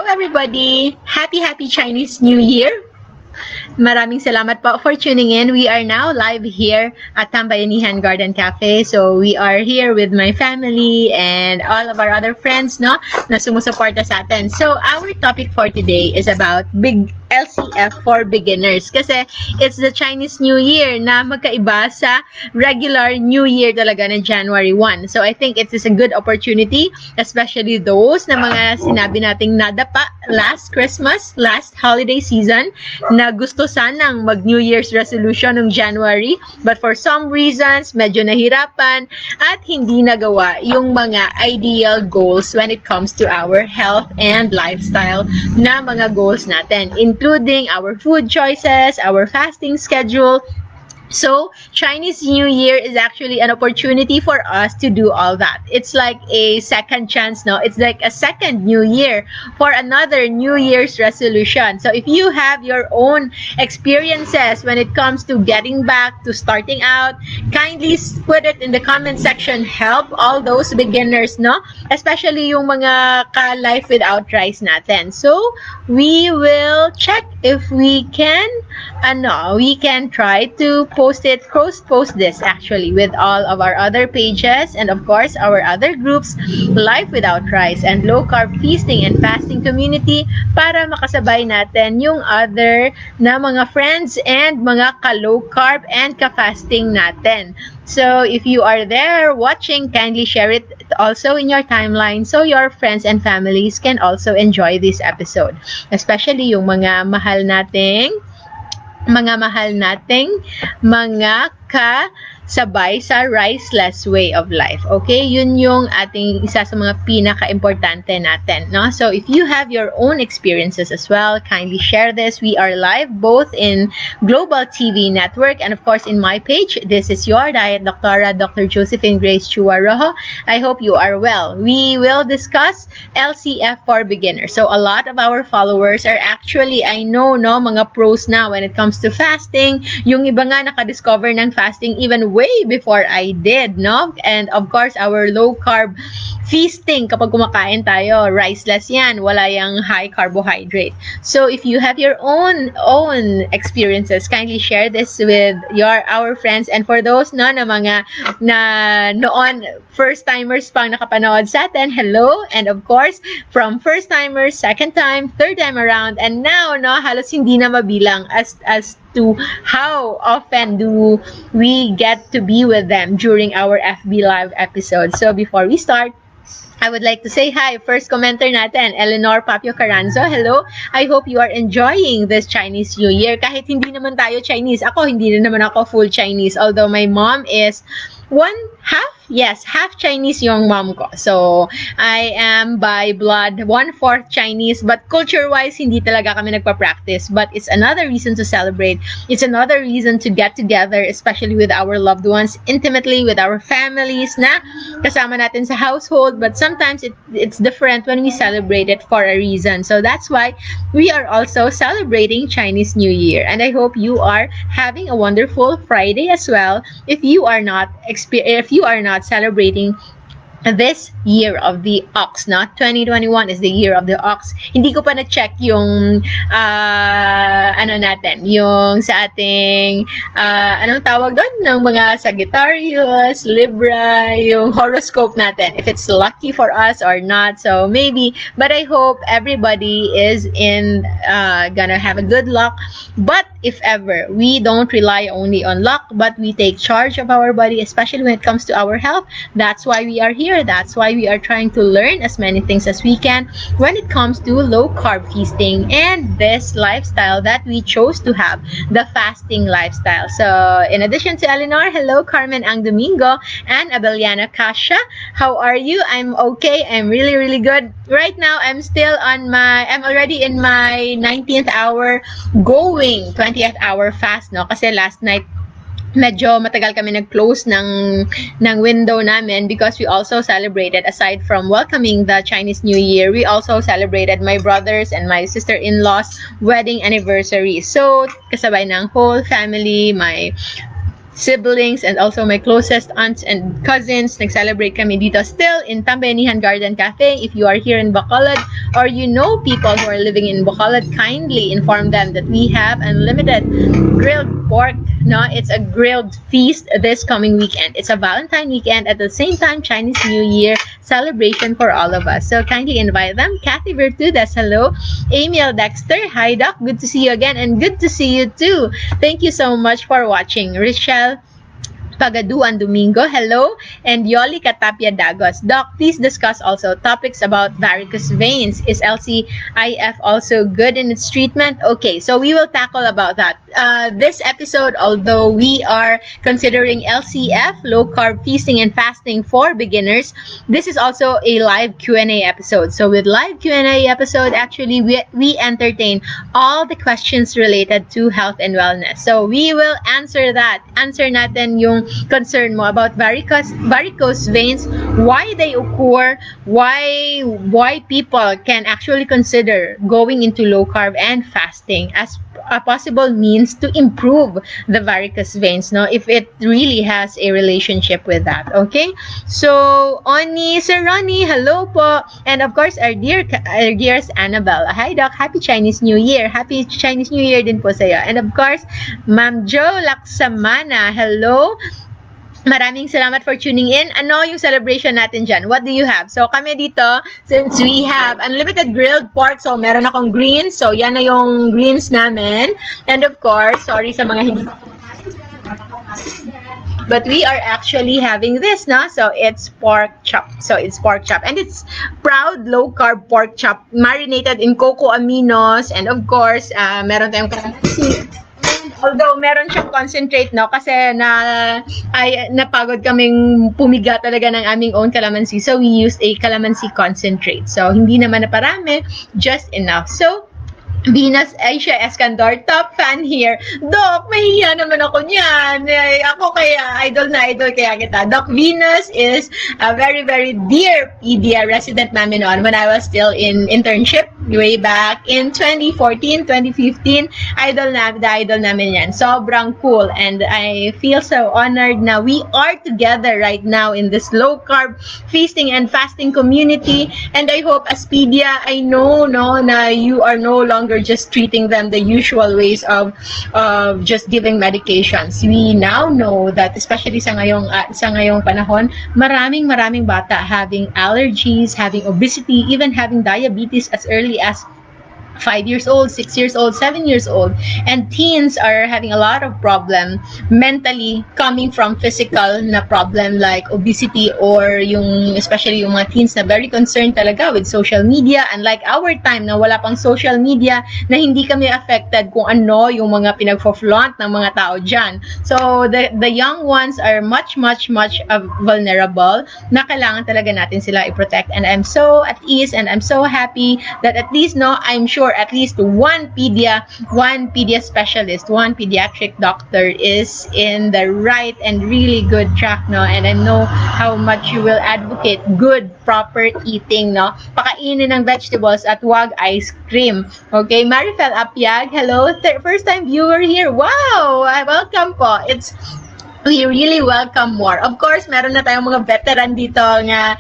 everybody! Happy Chinese New Year! Maraming salamat po for tuning in. We are now live here at Tambayanihan Garden Cafe. So we are here with my family and all of our other friends, no, na sumusuporta sa atin. So our topic for today is about big LCF for beginners. Kasi it's the Chinese New Year na magkaiba sa regular New Year talaga na January 1. So I think it is a good opportunity, especially those na mga sinabi nating nadapa last Christmas, last holiday season, na gusto sanang mag New Year's resolution ng January, but for some reasons, medyo nahirapan at hindi nagawa yung mga ideal goals when it comes to our health and lifestyle na mga goals natin, including our food choices, our fasting schedule. So, Chinese New Year is actually an opportunity for us to do all that. It's like a second chance, no? It's like a second New Year for another New Year's resolution. So, if you have your own experiences when it comes to getting back to starting out, kindly put it in the comment section. Help all those beginners, no? Especially yung mga ka-life without rice natin. So, we will check if we can try to post this actually with all of our other pages and of course our other groups, Life Without Rice and Low Carb Feasting and Fasting Community, para makasabay natin yung other na mga friends and mga ka-low carb and ka-fasting natin. So if you are there watching, kindly share it also in your timeline so your friends and families can also enjoy this episode. Especially yung mga mahal nating mga kasabay sa riceless way of life. Okay? Yun yung ating isa sa mga pinaka-importante natin, no? So, if you have your own experiences as well, kindly share this. We are live both in Global TV Network and of course in my page. This is your Diet Doctora, Dr. Josephine Grace Chua Rojo. I hope you are well. We will discuss LCF for beginners. So, a lot of our followers are actually, I know, no, mga pros na when it comes to fasting. Yung iba nga nakadiscover ng fasting even way before I did, no? And of course, our low carb feasting, kapag kumakain tayo, riceless yan, wala yung high carbohydrate. So if you have your own experiences, kindly share this with our friends, and for those na mga na noon first timers pang nakapanood sa atin, hello, and of course from first timers, second time, third time around, and now no, halos hindi na mabilang as to how often do we get to be with them during our FB Live episode. So before we start, I would like to say hi. First commenter natin, Eleanor Papio Caranzo. Hello. I hope you are enjoying this Chinese New Year. Kahit hindi naman tayo Chinese. Ako, hindi na naman ako full Chinese. Although my mom is half Chinese yung mom ko. So, I am by blood 1/4 Chinese, but culture-wise, hindi talaga kami nagpa-practice. But it's another reason to celebrate. It's another reason to get together, especially with our loved ones, intimately with our families na kasama natin sa household. But sometimes it's different when we celebrate it for a reason. So, that's why we are also celebrating Chinese New Year. And I hope you are having a wonderful Friday as well. If you are not celebrating this year of the ox, no? 2021 is the year of the ox. Hindi ko pa na-check yung yung sa ating anong tawag doon ng mga Sagittarius, Libra, yung horoscope natin, if it's lucky for us or not. So maybe, but I hope everybody is gonna have a good luck. But if ever we don't rely only on luck, but we take charge of our body, especially when it comes to our health, that's why we are here. That's why we are trying to learn as many things as we can when it comes to low carb feasting and this lifestyle that we chose to have, the fasting lifestyle. So in addition to Eleanor, hello Carmen Ang Domingo and Abeliana Kasha. How are you? I'm okay. I'm really, really good. Right now, I'm already in my 19th hour going 20th hour fast, no? Kasi last night, medyo matagal kami nag-close ng window namin because we also celebrated, aside from welcoming the Chinese New Year, we also celebrated my brothers and my sister-in-law's wedding anniversary. So, kasabay ng whole family, my siblings, and also my closest aunts and cousins. Nag-celebrate kami dito still in Tambayanihan Garden Cafe. If you are here in Bacolod or you know people who are living in Bacolod, kindly inform them that we have unlimited grilled pork. No, it's a grilled feast this coming weekend. It's a Valentine weekend, at the same time Chinese New Year celebration for all of us. So kindly invite them. Kathy Virtudes, hello. Emil Dexter, hi Doc, good to see you again, and good to see you too. Thank you so much for watching. Richelle Pagaduan Domingo, hello, and Yoli Katapia Dagos. Doc, please discuss also topics about varicose veins. Is LCIF also good in its treatment? Okay, so we will tackle about that. This episode, although we are considering LCF, low carb feasting and fasting for beginners, this is also a live Q&A episode. So with live Q&A episode, actually, we entertain all the questions related to health and wellness. So we will answer that. Answer natin yung concern mo about varicose veins, why they occur, why people can actually consider going into low carb and fasting as a possible means to improve the varicose veins, no, if it really has a relationship with that. Okay, so Oni, Sir Ronnie, hello po, and of course our dearest Annabelle, hi Doc, happy Chinese New Year. Happy Chinese New Year din po sa'yo. And of course Ma'am Jo Laksamana, hello. Maraming salamat for tuning in. Ano yung celebration natin dyan? What do you have? So kami dito, since we have unlimited grilled pork, so meron akong greens. So yan na yung greens namin. And of course, sorry sa mga hindi. But we are actually having this, no? So it's pork chop. So it's pork chop. And it's proud low-carb pork chop, marinated in cocoa aminos. And of course, meron tayong kalamansi. Although meron siyang concentrate, no, kasi napagod kaming pumiga talaga ng aming own calamansi, so we used a calamansi concentrate. So hindi naman na parami, just enough. So Venus Aisha Escandar, top fan here. Doc, mahiya naman ako niyan. Ako kaya, idol kaya kita. Doc Venus is a very, very dear PDA resident namin noon when I was still in internship way back in 2014, 2015. Idol namin yan. Sobrang cool. And I feel so honored na we are together right now in this low-carb feasting and fasting community. And I hope as PDA, I know, no, na you are no longer just treating them the usual ways of just giving medications. We now know that, especially sa ngayong panahon, maraming bata having allergies, having obesity, even having diabetes as early as 5 years old, 6 years old, 7 years old. And teens are having a lot of problem mentally coming from physical na problem like obesity, or especially yung mga teens na very concerned talaga with social media. Unlike our time na wala pang social media, na hindi kami affected kung ano yung mga pinagfo-flaunt ng mga tao dyan. So the young ones are much vulnerable na kailangan talaga natin sila i-protect. And I'm so at ease and I'm so happy that at least, no, I'm sure at least one pedia specialist, one pediatric doctor is in the right and really good track, no? And I know how much you will advocate good, proper eating, no? Pakainin ng vegetables at wag ice cream. Okay, Marifel Apiag, hello. First time viewer here. Wow! Welcome po. We really welcome more. Of course, meron na tayong mga veteran dito na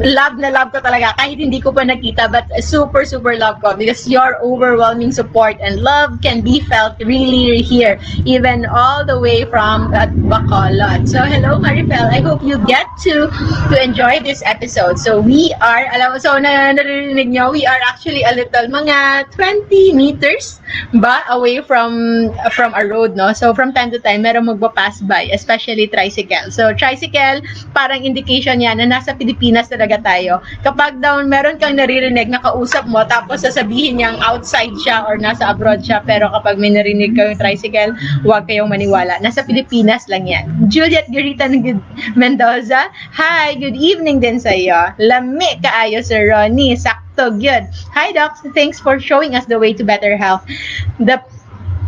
love ko talaga kahit hindi ko pa nakita, but super love ko because your overwhelming support and love can be felt really here, even all the way from Bacolod. So hello Marifel, I hope you get to enjoy this episode. So we are, naririnig nyo, we are actually a little mga 20 meters ba away from a road, no? So from time to time meron magpa-pass by, especially tricycle. So tricycle, parang indication yan na nasa Pilipinas talaga tayo. Kapag daw meron kang naririnig na kausap mo, tapos sasabihin niyang outside siya or nasa abroad siya, pero kapag may narinig kang tricycle, huwag kayong maniwala. Nasa Pilipinas lang yan. Juliet Garita Mendoza, hi, good evening din sa iyo. Lami kaayo Sir Ronnie, sakto good. Hi Doc, thanks for showing us the way to better health. The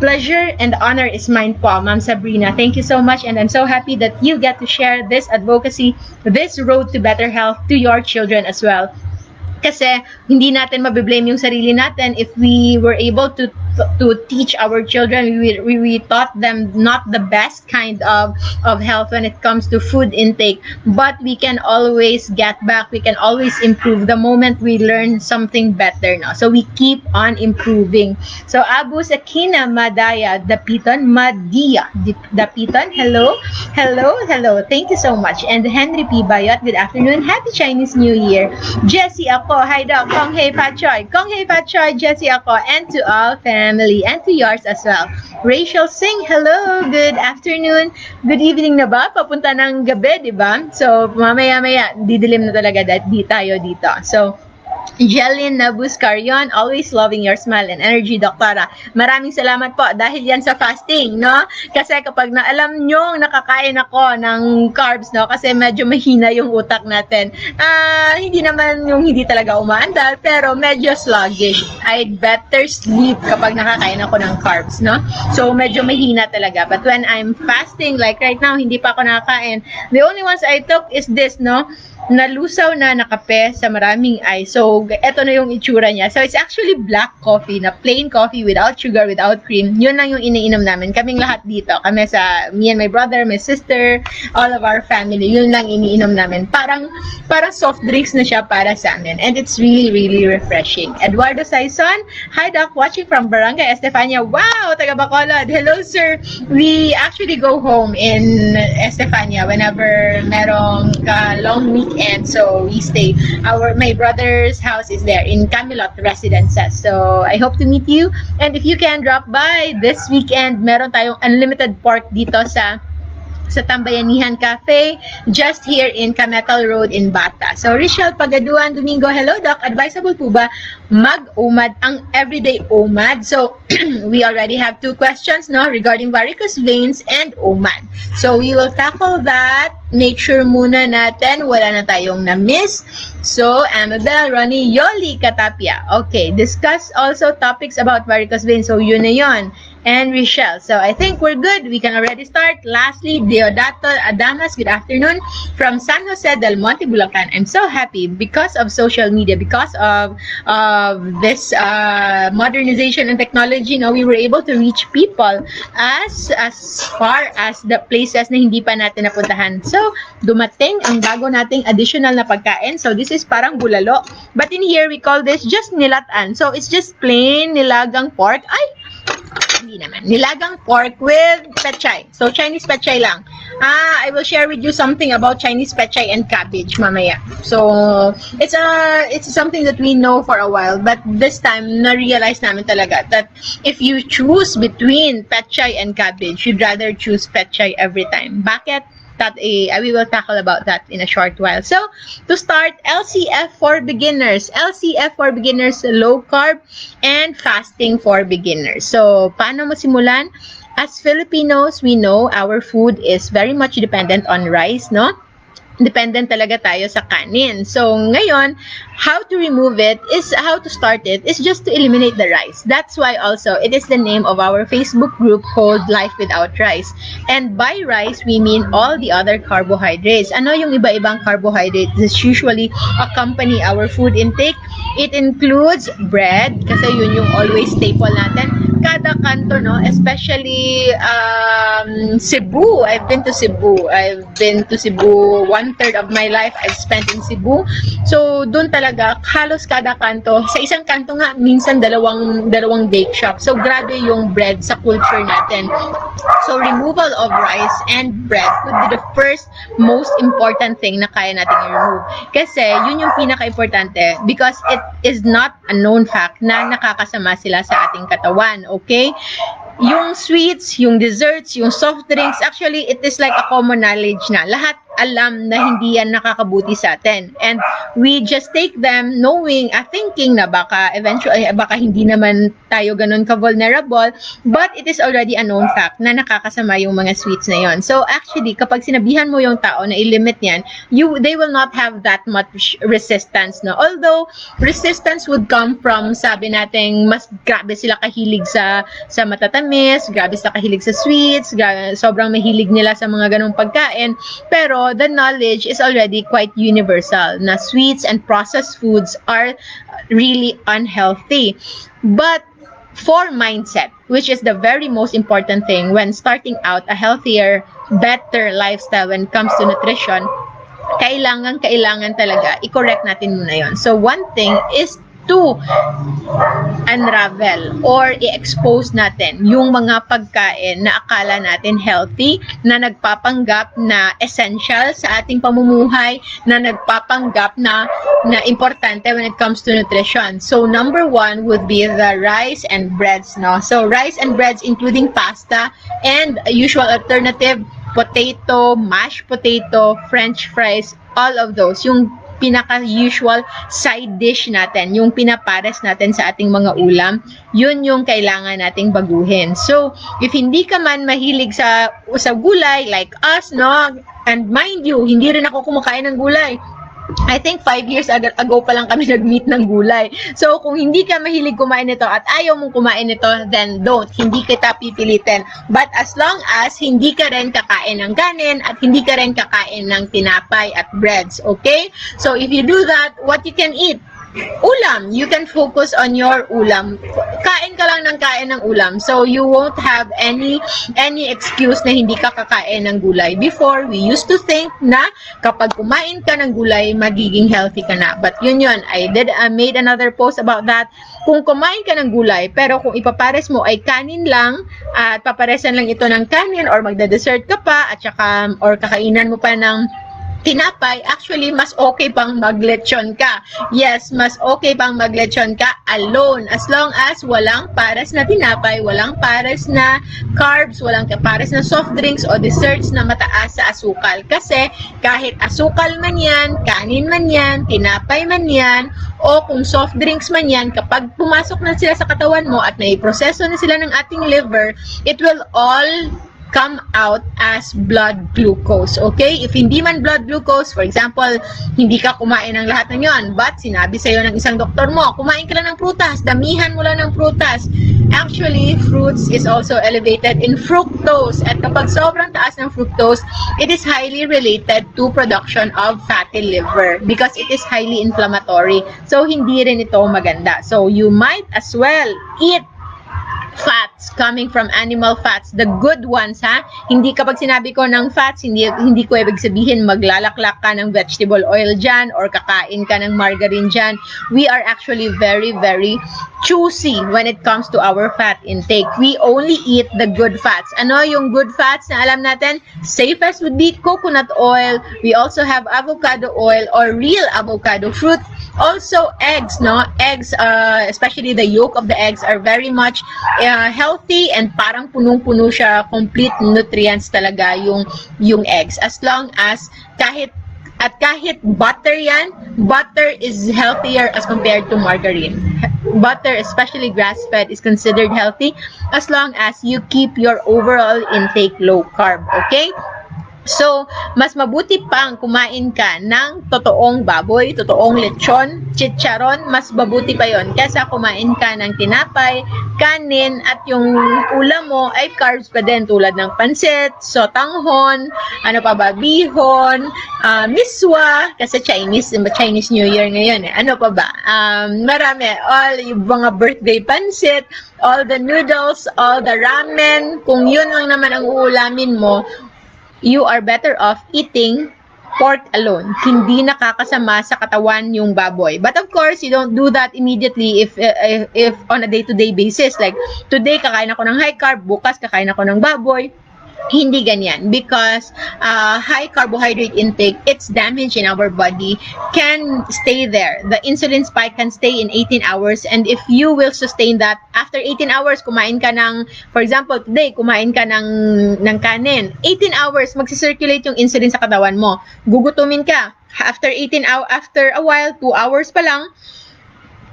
pleasure and honor is mine po, Ma'am Sabrina. Thank you so much, and I'm so happy that you get to share this advocacy, this road to better health to your children as well. Kasi hindi natin mabiblame yung sarili natin if we were able to to teach our children. We taught them not the best kind of health when it comes to food intake, but we can always get back, we can always improve the moment we learn something better, no? So we keep on improving. So Abu Sakina Madaya Dapiton Madia Dapiton, hello, thank you so much. And Henry P. Bayot, good afternoon, happy Chinese New Year. Jessie ako, hi daw, Kong Hei Pat Choy, Jessie ako, and to all family, and to yours as well. Rachel Singh, hello, good afternoon, good evening na ba? Papunta ng gabi, di ba? So, mamaya-maya, didilim na talaga di tayo dito. So, Jelin Nabuscarion, always loving your smile and energy, Doktora. Maraming salamat po dahil yan sa fasting, no? Kasi kapag alam nyo nakakain ako ng carbs, no? Kasi medyo mahina yung utak natin. Hindi naman yung hindi talaga umaandar, pero medyo sluggish. I'd better sleep kapag nakakain ako ng carbs, no? So, medyo mahina talaga. But when I'm fasting, like right now, hindi pa ako nakakain. The only ones I took is this, no? Nalusaw na nakape sa maraming ice. So, eto na yung itsura niya. So, it's actually black coffee, na plain coffee without sugar, without cream. Yun lang yung iniinom namin. Kaming lahat dito. Kami me and my brother, my sister, all of our family. Yun lang iniinom namin. Parang soft drinks na siya para sa amin. And it's really, really refreshing. Eduardo Saison, hi Doc, watching from Barangay Estefania. Wow, taga Bacolod. Hello, sir. We actually go home in Estefania whenever merong long week. And so we stay. My brother's house is there in Camelot Residences. So I hope to meet you. And if you can drop by this weekend, meron tayong unlimited pork dito sa Tambayanihan Cafe, just here in Cametal Road in Bata. So, Richelle Pagaduan Domingo, hello Doc, advisable po ba mag-umad ang everyday umad? So, we already have 2 questions, no, regarding varicose veins and umad. So, we will tackle that. Make sure muna natin wala na tayong na-miss. So, Annabelle, Ronnie, Yoli, Katapia. Okay, discuss also topics about varicose veins. So, yun na yun. And Richelle. So, I think we're good. We can already start. Lastly, Deodato Adamas, good afternoon, from San Jose del Monte, Bulacan. I'm so happy because of social media, because of this modernization and technology. No, we were able to reach people as far as the places na hindi pa natin napuntahan. So, dumating ang bago nating additional na pagkain. So, this is parang bulalo. But in here, we call this just nilatan. So, it's just plain nilagang pork. Hindi naman. Nilagang pork with pechay. So, Chinese pechay lang. I will share with you something about Chinese pechay and cabbage mamaya. So, it's something that we know for a while. But this time, na-realize namin talaga that if you choose between pechay and cabbage, you'd rather choose pechay every time. Bakit? We will tackle about that in a short while. So, to start, LCF for beginners. LCF for beginners, low carb and fasting for beginners. So, paano mo simulan? As Filipinos, we know our food is very much dependent on rice, no? Dependent talaga tayo sa kanin. So, ngayon, how to remove it how to start it is just to eliminate the rice. That's why also, it is the name of our Facebook group called Life Without Rice. And by rice, we mean all the other carbohydrates. Ano yung iba-ibang carbohydrates that usually accompany our food intake? It includes bread, kasi yun yung always staple natin. Kada kanto, no? Especially Cebu. I've been to Cebu. 1/3 of my life I've spent in Cebu. So, doon talaga, halos kada kanto. Sa isang kanto nga, minsan dalawang bake shop. So, grabe yung bread sa culture natin. So, removal of rice and bread would be the first most important thing na kaya natin i-remove. Kasi, yun yung pinaka-importante because it is not a known fact na nakakasama sila sa ating katawan. Okay? Yung sweets, yung desserts, yung soft drinks, actually, it is like a common knowledge na. Lahat alam na hindi yan nakakabuti sa atin. And we just take them knowing, thinking na baka eventually, baka hindi naman tayo ganun ka-vulnerable, but it is already a known fact na nakakasama yung mga sweets na yon. So actually, kapag sinabihan mo yung tao na i-limit yan, they will not have that much resistance. No? Although, resistance would come from, sabi natin, mas grabe sila kahilig sa matatamis, grabe sila kahilig sa sweets, sobrang mahilig nila sa mga ganung pagkain, pero the knowledge is already quite universal na sweets and processed foods are really unhealthy. But for mindset, which is the very most important thing when starting out a healthier, better lifestyle when it comes to nutrition, kailangan talaga i-correct natin muna yon. So one thing is to unravel or i-expose natin yung mga pagkain na akala natin healthy, na nagpapanggap na essential sa ating pamumuhay, na nagpapanggap na importante when it comes to nutrition. So number one would be the rice and breads, no? So rice and breads including pasta and a usual alternative, potato, mashed potato, french fries, all of those. Yung pinaka-usual side dish natin, yung pinapares natin sa ating mga ulam, yun yung kailangan nating baguhin. So, if hindi ka man mahilig sa gulay like us, no? And mind you, hindi rin ako kumakain ng gulay. I think 5 years ago pa lang kami nag-meet ng gulay. So, kung hindi ka mahilig kumain nito at ayaw mong kumain nito, then don't. Hindi kita pipilitin. But as long as hindi ka rin kakain ng kanin at hindi ka rin kakain ng tinapay at breads, okay? So, if you do that, what you can eat? Ulam. You can focus on your ulam. Kain ka lang ng kain ng ulam. So, you won't have any excuse na hindi ka kakain ng gulay. Before, we used to think na kapag kumain ka ng gulay, magiging healthy ka na. But yun. I made another post about that. Kung kumain ka ng gulay, pero kung ipapares mo ay kanin lang, at paparesan lang ito ng kanin, or magda-dessert ka pa, at saka, or kakainan mo pa ng tinapay, actually, mas okay pang maglechon ka. Yes, mas okay pang maglechon ka alone. As long as walang pares na tinapay, walang pares na carbs, walang pares na soft drinks o desserts na mataas sa asukal. Kasi kahit asukal man yan, kanin man yan, tinapay man yan, o kung soft drinks man yan, kapag pumasok na sila sa katawan mo at naiproseso na sila ng ating liver, it will all come out as blood glucose. Okay? If hindi man blood glucose, for example, hindi ka kumain ng lahat ng yon, but sinabi sa'yo ng isang doktor mo, kumain ka lang ng prutas, damihan mo lang ng prutas. Actually, fruits is also elevated in fructose. At kapag sobrang taas ng fructose, it is highly related to production of fatty liver because it is highly inflammatory. So, hindi rin ito maganda. So, you might as well eat fats coming from animal fats, the good ones, ha? Hindi, kapag sinabi ko ng fats, hindi ko ibig sabihin maglalaklak ka ng vegetable oil dyan or kakain ka ng margarine dyan. We are actually very, very choosy when it comes to our fat intake. We only eat the good fats. Ano yung good fats na alam natin? Safest would be coconut oil. We also have avocado oil or real avocado fruit. Also, eggs, no? Eggs, especially the yolk of the eggs are very much healthy and parang punong-puno siya, complete nutrients talaga yung eggs. As long as kahit butter yan, butter is healthier as compared to margarine. Butter, especially grass-fed, is considered healthy as long as you keep your overall intake low carb, okay? So, mas mabuti pang kumain ka ng totoong baboy, totoong lechon, chicharon, mas mabuti pa yon kaysa kumain ka ng tinapay, kanin, at yung ulam mo ay carbs pa din tulad ng pansit, sotanghon, ano pa ba, bihon, miswa, kasi Chinese New Year ngayon eh. Ano pa ba? Marami, all yung mga birthday pansit, all the noodles, all the ramen, kung yun lang naman ang uulamin mo, you are better off eating pork alone. Hindi nakakasama sa katawan yung baboy. But of course, you don't do that immediately if on a day-to-day basis. Like, today kakain ako ng high carb, bukas kakain ako ng baboy. Hindi ganyan because high carbohydrate intake, its damage in our body can stay there. The insulin spike can stay in 18 hours, and if you will sustain that, after 18 hours, kumain ka ng, for example, today, kumain ka ng kanin, 18 hours, magsisirculate yung insulin sa katawan mo. Gugutumin ka. After 18 hours, after a while, 2 hours pa lang,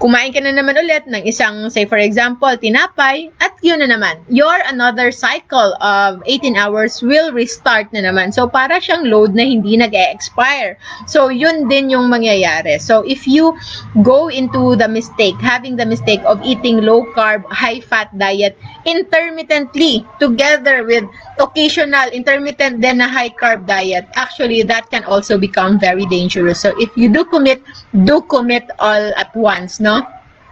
kumain ka na naman ulit ng isang, say for example, tinapay, at yun na naman. Your another cycle of 18 hours will restart na naman. So, para siyang load na hindi nag-e-expire. So, yun din yung mangyayari. So, if you go into the mistake, having the mistake of eating low-carb, high-fat diet intermittently, together with occasional, intermittent then a high-carb diet, actually, that can also become very dangerous. So, if you do commit all at once, no?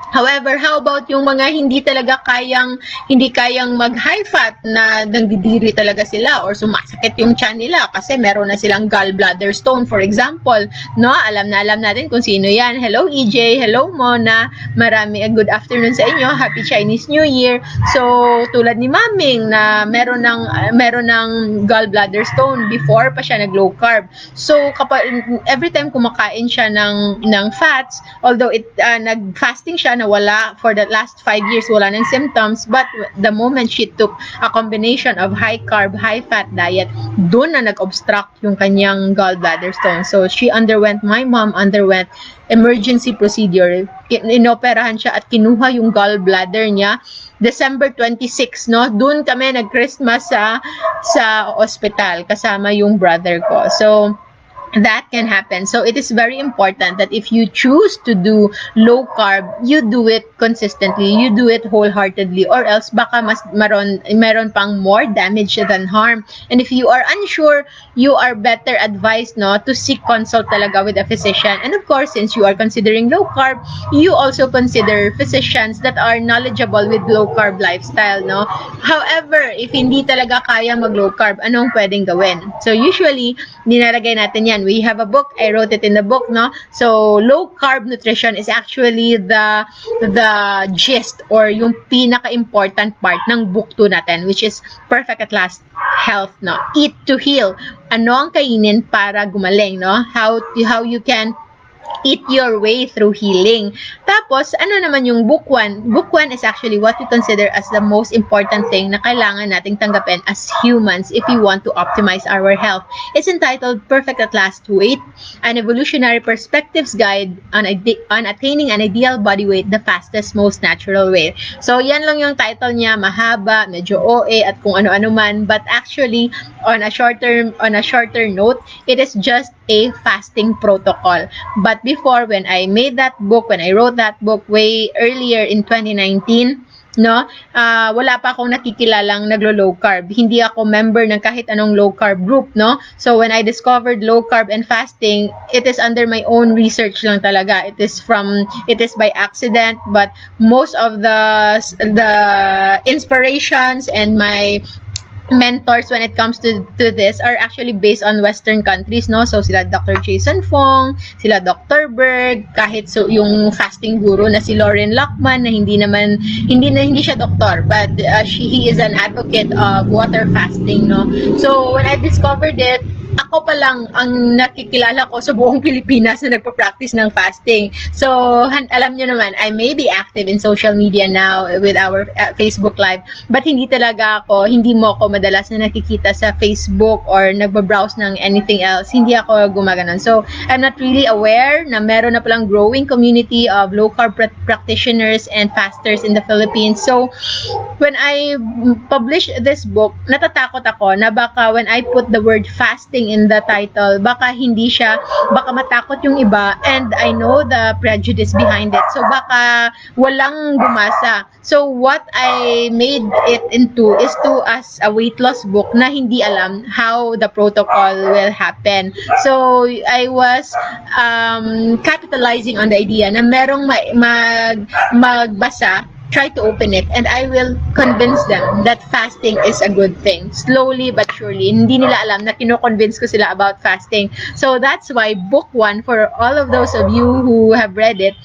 However, how about yung mga hindi kayang mag-high fat na nagdidiri talaga sila or sumasakit yung tiyan nila kasi meron na silang gallbladder stone, for example, no? Alam natin kung sino yan. Hello EJ, hello Mona, good afternoon sa inyo, happy Chinese New Year. So, tulad ni Maming na meron ng gallbladder stone before pa siya nag-low carb. So, every time kumakain siya ng fats, although nag-fasting siya na wala for the last 5 years, wala ng symptoms, but the moment she took a combination of high carb, high fat diet, doon na nag-obstruct yung kanyang gallbladder stone. So my mom underwent emergency procedure. Inoperahan siya at kinuha yung gallbladder niya December 26, no? Doon kami nag-Christmas sa ospital kasama yung brother ko. So that can happen. So it is very important that if you choose to do low carb, you do it consistently, you do it wholeheartedly, or else baka meron pang more damage than harm. And if you are unsure, you are better advised to seek consult talaga with a physician. And of course, since you are considering low carb, you also consider physicians that are knowledgeable with low carb lifestyle, no? However, if hindi talaga kaya mag low carb, anong pwedeng gawin? So usually, nilalagay natin yan. We have a book. I wrote it in the book, no? So, low carb nutrition is actually the gist or yung pinaka-important part ng book 2 natin, which is Perfect at Last Health, no? Eat to heal. Ano ang kainin para gumaling, no? How you can eat your way through healing. Tapos, ano naman yung book 1? Book 1 is actually what we consider as the most important thing na kailangan nating tanggapin as humans if we want to optimize our health. It's entitled Perfect at Last Weight, an Evolutionary Perspectives Guide on Attaining an Ideal Body Weight the Fastest, Most Natural Way. So, yan lang yung title niya, mahaba, medyo OA, at kung ano-ano man. But actually, on a shorter note, it is just a fasting protocol. But before, when I wrote that book way earlier in 2019, wala pa akong nakikilalang naglo-low carb. Hindi ako member ng kahit anong low carb group, no? So when I discovered low carb and fasting, it is under my own research lang talaga. It is by accident, but most of the inspirations and my mentors when it comes to this are actually based on Western countries, no? So sila Dr. Jason Fong, sila Dr. Berg, kahit yung fasting guru na si Lauren Lockman na hindi siya doktor, but he is an advocate of water fasting, no? So when I discovered it, ako pa lang ang nakikilala ko sa buong Pilipinas na nagpa-practice ng fasting. So, alam nyo naman, I may be active in social media now with our Facebook Live, but hindi mo ako madalas na nakikita sa Facebook or nagbabrowse ng anything else. Hindi ako gumaganon. So, I'm not really aware na meron na palang growing community of low-carb practitioners and fasters in the Philippines. So, when I published this book, natatakot ako na baka when I put the word fasting in the title, baka matakot yung iba, and I know the prejudice behind it. So baka walang bumasa. So what I made it into is as a weight loss book na hindi alam how the protocol will happen. So I was capitalizing on the idea na merong magbasa, try to open it, and I will convince them that fasting is a good thing. Slowly but surely. Hindi nila alam na kino-convince ko sila about fasting. So that's why book 1, for all of those of you who have read it,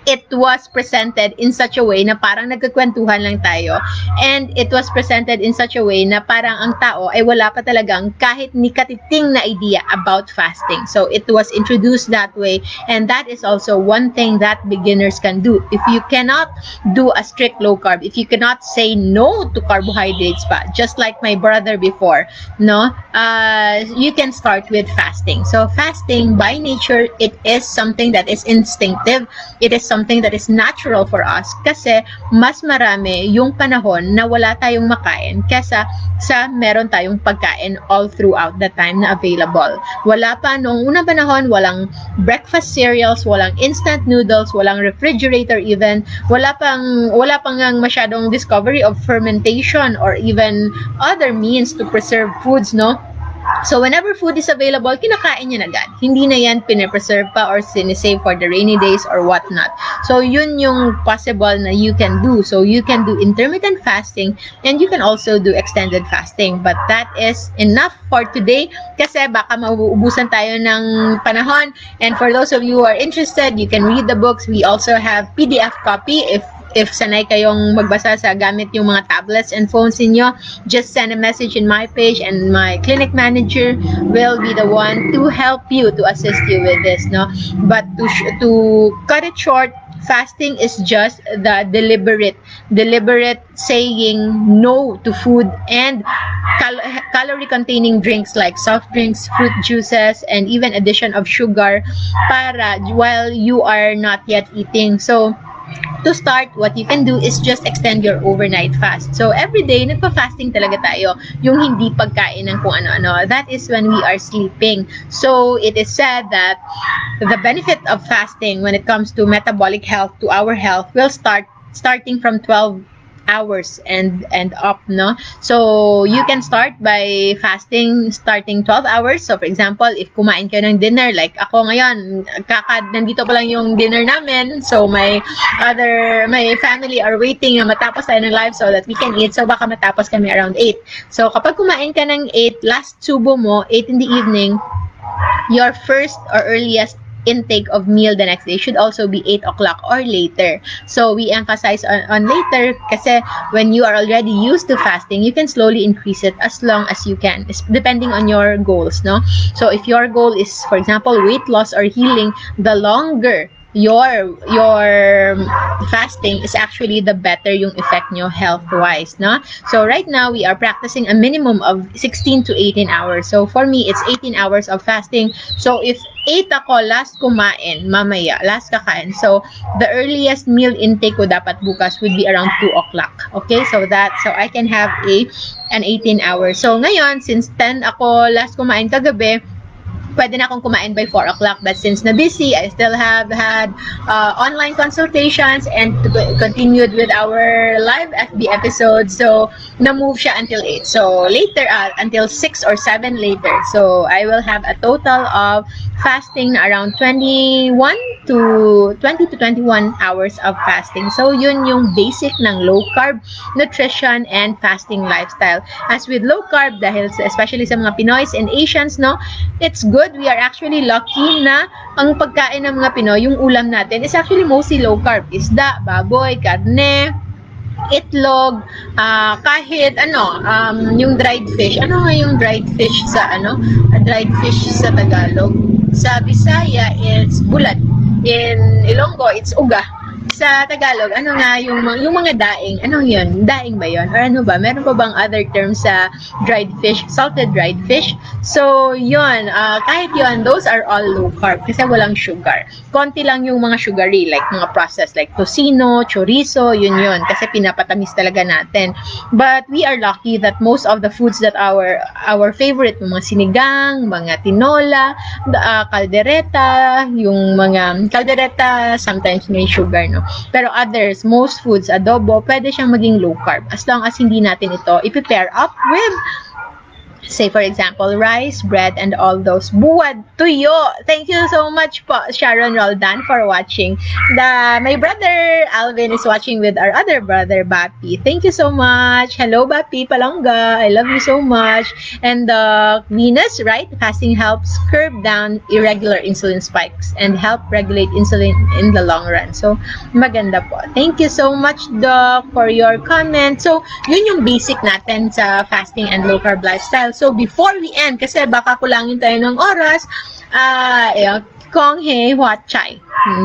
it was presented in such a way na parang nagkakwentuhan lang tayo. And it was presented in such a way na parang ang tao ay wala pa talagang kahit ni katiting na idea about fasting. So it was introduced that way, and that is also one thing that beginners can do. If you cannot do a strict low carb, if you cannot say no to carbohydrates pa, just like my brother before, you can start with fasting. So fasting by nature, it is something that is instinctive. It is something that is natural for us kasi mas marami yung panahon na wala tayong makain kesa sa meron tayong pagkain all throughout the time na available. Wala pa nung unang panahon, walang breakfast cereals, walang instant noodles, walang refrigerator even, wala pang masyadong discovery of fermentation or even other means to preserve foods, no? So, whenever food is available, kinakain niya na agad. Hindi na yan pinapreserve pa or sinisave for the rainy days or whatnot. So, yun yung possible na you can do. So, you can do intermittent fasting and you can also do extended fasting. But that is enough for today kasi baka mauubusan tayo ng panahon. And for those of you who are interested, you can read the books. We also have PDF copy if sanay kayong magbasa sa gamit yung mga tablets and phones niyo, just send a message in my page and my clinic manager will be the one to help you, to assist you with this, no? But to cut it short, fasting is just the deliberate saying no to food and calorie containing drinks like soft drinks, fruit juices, and even addition of sugar para while you are not yet eating. So to start, what you can do is just extend your overnight fast. So, every day, nagpa-fasting talaga tayo. Yung hindi pagkain ng kung ano-ano. That is when we are sleeping. So, it is said that the benefit of fasting when it comes to metabolic health, to our health, will starting from 12 hours and up, no? So, you can start by fasting starting 12 hours. So, for example, if kumain ka ng dinner, like ako ngayon, nandito pa lang yung dinner namin. So, my family are waiting na matapos tayo ng live so that we can eat. So, baka matapos kami around 8. So, kapag kumain ka ng 8, last subo mo, 8 in the evening, your first or earliest intake of meal the next day should also be 8 o'clock or later. So, we emphasize on later kasi when you are already used to fasting, you can slowly increase it as long as you can, depending on your goals, no? So, if your goal is, for example, weight loss or healing, the longer your fasting is actually the better yung effect nyo health-wise, no? So, right now, we are practicing a minimum of 16 to 18 hours. So, for me, it's 18 hours of fasting. So, if 8 ako last kumain, mamaya, last kakain. So, the earliest meal intake ko dapat bukas would be around 2 o'clock. Okay? So, I can have an 18 hours. So, ngayon, since 10 ako last kumain kagabi, pwede na akong kumain by 4 o'clock. But since na busy, I still have had online consultations and continued with our live FB episodes. So, na-move siya until 8. So, later, until 6 or 7 later. So, I will have a total of fasting na around 20 to 21 hours of fasting. So, yun yung basic ng low-carb nutrition and fasting lifestyle. As with low-carb, dahil especially sa mga Pinoys and Asians, no, it's good. We are actually lucky na ang pagkain ng mga Pinoy, yung ulam natin, is actually mostly low-carb. Isda, baboy, karne, itlog, kahit yung dried fish. Ano nga yung dried fish sa dried fish sa Tagalog? Sa Bisaya, it's bulad. In Ilonggo, it's uga. Sa Tagalog, ano nga yung mga daing? Ano yun? Daing ba yun? Or ano ba? Meron pa bang other term sa dried fish? Salted dried fish? So, yun. Kahit yun, those are all low carb kasi walang sugar. Konti lang yung mga sugary, like mga processed, like tocino, chorizo, yun. Kasi pinapatamis talaga natin. But we are lucky that most of the foods that our favorite, mga sinigang, mga tinola, kaldereta, yung mga kaldereta, sometimes may sugar, no? Pero others, most foods, adobo, pwede siyang maging low carb as long as hindi natin ito i-pair up with, say for example, rice, bread, and all those. Buwad, tuyo. Thank you so much po, Sharon Roldan, for watching. My brother Alvin is watching with our other brother, Bapi. Thank you so much. Hello, Bapi Palongga. I love you so much. And Venus, right? Fasting helps curb down irregular insulin spikes and help regulate insulin in the long run. So, maganda po. Thank you so much, Doc, for your comment. So, yun yung basic natin sa fasting and low carb lifestyle. So, before we end, kasi baka kulangin tayo ng oras, Kong Hei Wat Chai.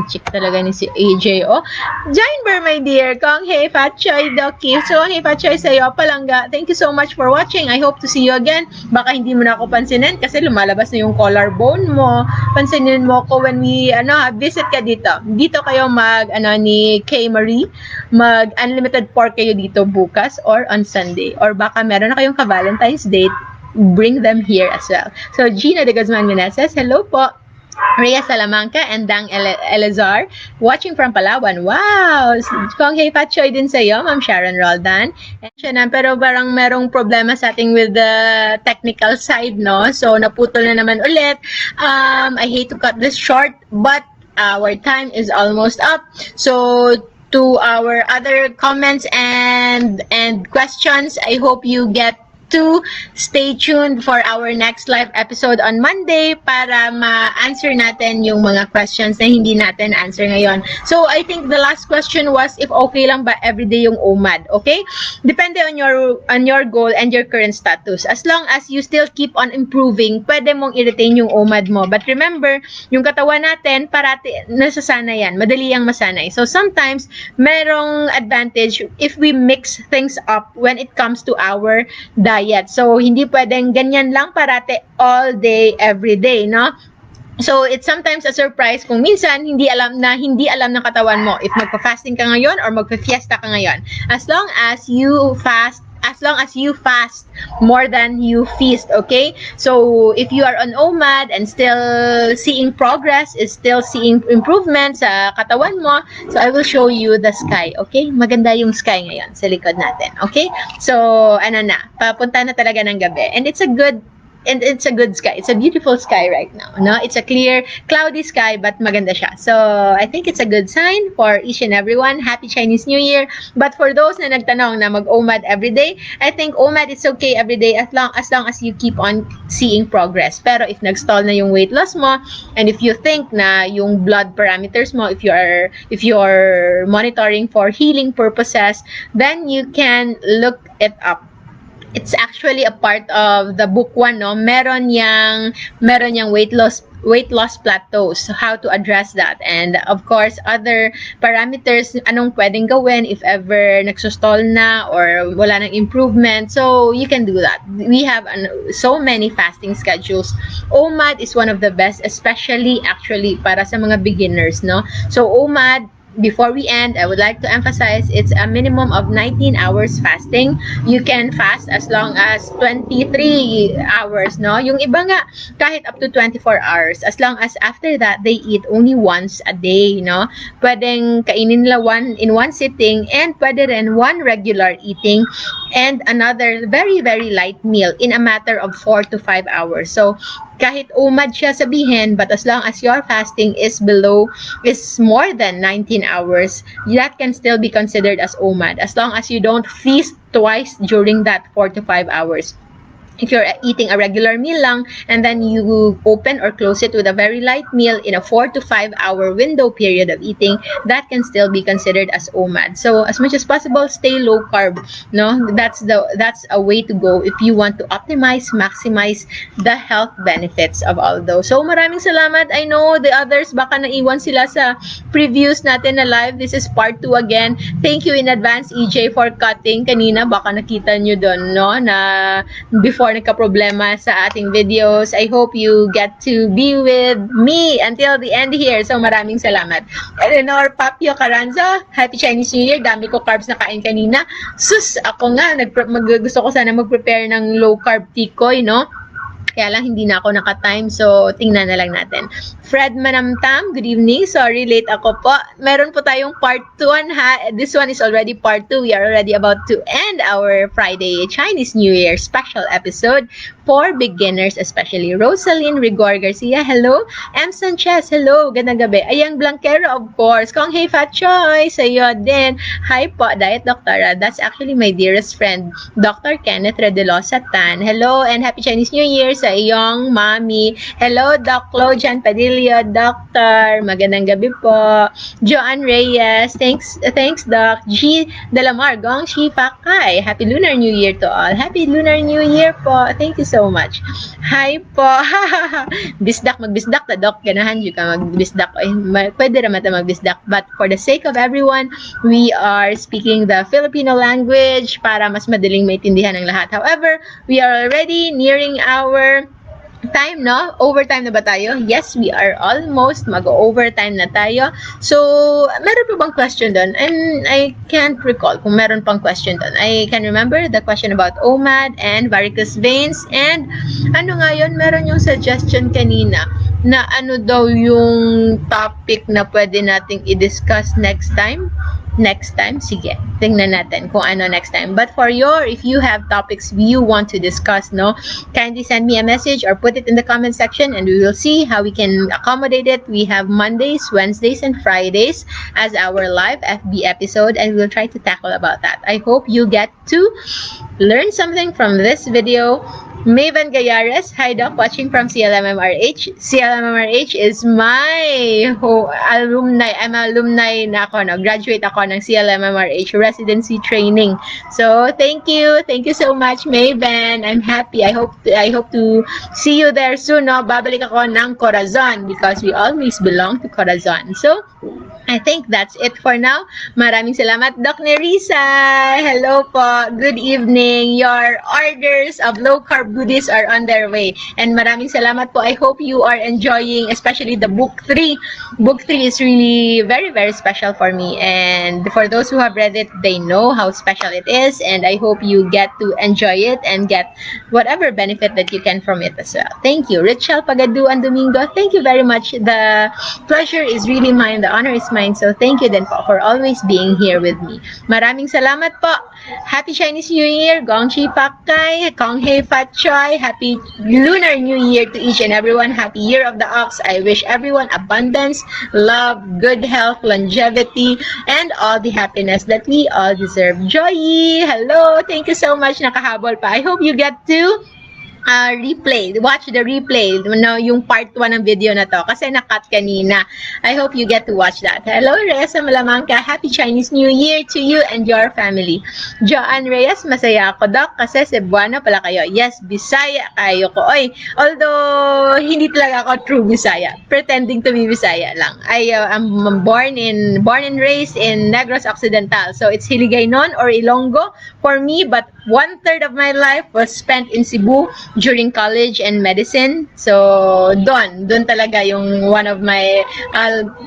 Chick talaga ni si AJ, oh. Jainber, my dear. Kong Hei Fat Chai, Doki. So, Hei Fat Chai sa'yo, Palangga. Thank you so much for watching. I hope to see you again. Baka hindi mo na ako pansinin kasi lumalabas na yung collarbone mo. Pansinin mo ko when we, visit ka dito. Dito kayo ni Kay Marie, mag-unlimited pork kayo dito bukas or on Sunday. Or baka meron na kayong ka-Valentine's date, bring them here as well. So, Gina de Guzman Meneses, hello po. Rhea Salamanca and Dang Elazar, watching from Palawan. Wow! Kung hey Patchoy din sa'yo, Ma'am Sharon Roldan. Pero parang merong problema sa ating with the technical side, no? So, naputol na naman ulit. I hate to cut this short, but our time is almost up. So, to our other comments and questions, I hope you get to stay tuned for our next live episode on Monday para ma-answer natin yung mga questions na hindi natin answer ngayon. So, I think the last question was if okay lang ba everyday yung OMAD, okay? Depende on your goal and your current status. As long as you still keep on improving, pwede mong i-retain yung OMAD mo. But remember, yung katawan natin, parati nasasanay yan. Madali yang masanay. So, sometimes, merong advantage if we mix things up when it comes to our diet. So, hindi pwedeng ganyan lang parate all day, every day, no? So, it's sometimes a surprise kung minsan hindi alam ng katawan mo if magpa-fasting ka ngayon or magpa-fiesta ka ngayon. As long as you fast more than you feast, okay? So, if you are on OMAD and still seeing progress, is still seeing improvement sa katawan mo, so I will show you the sky, okay? Maganda yung sky ngayon sa likod natin, okay? So, papunta na talaga ng gabi. And it's a good sky. It's a beautiful sky right now, no? It's a clear, cloudy sky, but maganda siya. So, I think it's a good sign for each and everyone. Happy Chinese New Year. But for those na nagtanong na mag-OMAD everyday, I think OMAD is okay everyday as long as you keep on seeing progress. Pero if nag-stall na yung weight loss mo, and if you think na yung blood parameters mo, if you're monitoring for healing purposes, then you can look it up. It's actually a part of the book 1, no? Meron yang weight loss plateaus, how to address that, and of course other parameters, anong pwedeng gawin if ever nagsustall na or wala nang improvement. So you can do that. We have so many fasting schedules. OMAD is one of the best, especially actually para sa mga beginners, no? So OMAD, before we end, I would like to emphasize it's a minimum of 19 hours fasting. You can fast as long as 23 hours, no? Yung iba nga, kahit up to 24 hours, as long as after that, they eat only once a day, no? Pwedeng kainin nila in one sitting, and pwede rin one regular eating and another very, very light meal in a matter of 4 to 5 hours. So, kahit OMAD siya sabihin, but as long as your fasting is more than 19 hours, that can still be considered as OMAD, as long as you don't feast twice during that 4 to 5 hours. If you're eating a regular meal lang, and then you open or close it with a very light meal in a 4 to 5 hour window period of eating, that can still be considered as OMAD. So, as much as possible, stay low carb, no? That's a way to go if you want to maximize the health benefits of all those. So, maraming salamat. I know the others baka naiwan sila sa previews natin na live. This is part 2 again. Thank you in advance, EJ, for cutting kanina. Baka nakita nyo doon, no? Na before nagka-problema sa ating videos. I hope you get to be with me until the end here. So, maraming salamat. Eleanor Papio Caranza, Happy Chinese New Year. Dami ko carbs na kain kanina. Sus, ako nga, gusto ko sana mag-prepare ng low-carb tikoy, no? Kaya lang hindi na ako naka-time, so tingnan na lang natin. Fred Manamtam, good evening. Sorry, late ako po. Meron po tayong part 1 ha. This one is already part 2. We are already about to end our Friday Chinese New Year special episode for beginners, especially. Rosaline Rigor Garcia, hello. M. Sanchez, hello. Gandang gabi. Ayang Blanquero, of course. Kong hey Fat Choy, sa'yo din. Hi po, Diet Doctora. That's actually my dearest friend, Dr. Kenneth Redelosa Tan. Hello and Happy Chinese New Year sa iyong mami. Hello, Doc Lojan Padilla, Doctor. Magandang gabi po. Joanne Reyes, thanks Doc. G. Delamar, Gong Shi Pakay. Happy Lunar New Year to all. Happy Lunar New Year po. Thank you so much. Hi po. Magbisdak ta, Doc. Ganahan yung ka magbisdak. Pwede naman ta magbisdak. But for the sake of everyone, we are speaking the Filipino language para mas madaling maintindihan ng lahat. However, we are already nearing our time, no? Overtime na ba tayo? Yes, we are almost mag-overtime na tayo. So, meron pa bang question doon? And I can't recall kung meron pang question doon. I can remember the question about OMAD and varicose veins. And ano nga yun? Meron yung suggestion kanina na ano daw yung topic na pwede nating i-discuss next time. Next time, sige, tingnan natin kung ano next time. But for if you have topics you want to discuss, no, kindly send me a message or put it in the comment section and we will see how we can accommodate it. We have Mondays, Wednesdays, and Fridays as our live FB episode and we'll try to tackle about that. I hope you get to learn something from this video. Maven Gayares, hi Doc, watching from CLMMRH. CLMMRH is my alumni. I'm alumni na ako, no? Graduate ako ng CLMMRH residency training. So, thank you. Thank you so much, Maven. I'm happy. I hope to see you there soon, no? Babalik ako ng Corazon because we always belong to Corazon. So, I think that's it for now. Maraming salamat, Doc Nerissa. Hello po. Good evening. Your orders of low-carb goodies are on their way. And maraming salamat po. I hope you are enjoying, especially the book 3. Book 3 is really very, very special for me. And for those who have read it, they know how special it is. And I hope you get to enjoy it and get whatever benefit that you can from it as well. Thank you. Richelle Pagaduan Domingo, thank you very much. The pleasure is really mine. The honor is mine. So thank you then po for always being here with me. Maraming salamat po. Happy Chinese New Year, Gongchi Pakkay, Kong Hei Fat Choi, Happy Lunar New Year to each and everyone. Happy Year of the Ox. I wish everyone abundance, love, good health, longevity, and all the happiness that we all deserve. Joy! Hello! Thank you so much. Nakahabol pa. I hope you get to watch the replay, no, yung part 1 ng video na to kasi nakat kanina. I hope you get to watch that. Hello Reyes Malamangka, Happy Chinese New Year to you and your family. Joanne Reyes, masaya ako Doc kasi Cebuano pala kayo. Yes, Bisaya kayo ko. Oy, although hindi talaga ako true Bisaya, pretending to be Bisaya lang. I'm born and raised in Negros Occidental, so it's Hiligaynon or Ilonggo for me, but 1/3 of my life was spent in Cebu during college and medicine. So, doon talaga yung one of my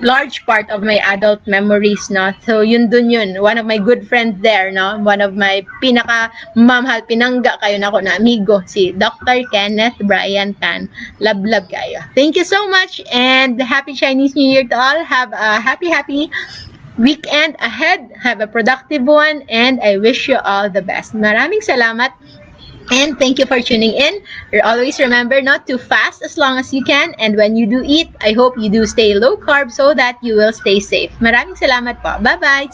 large part of my adult memories, no? So, yun. One of my good friends there, no? One of my pinaka-mamahal, pinangga kayo na ko na amigo, si Dr. Kenneth Brian Tan. Love kayo. Thank you so much and Happy Chinese New Year to all. Have a happy weekend ahead. Have a productive one and I wish you all the best. Maraming salamat and thank you for tuning in. Always remember not to fast as long as you can and when you do eat, I hope you do stay low carb so that you will stay safe. Maraming salamat po. Bye-bye.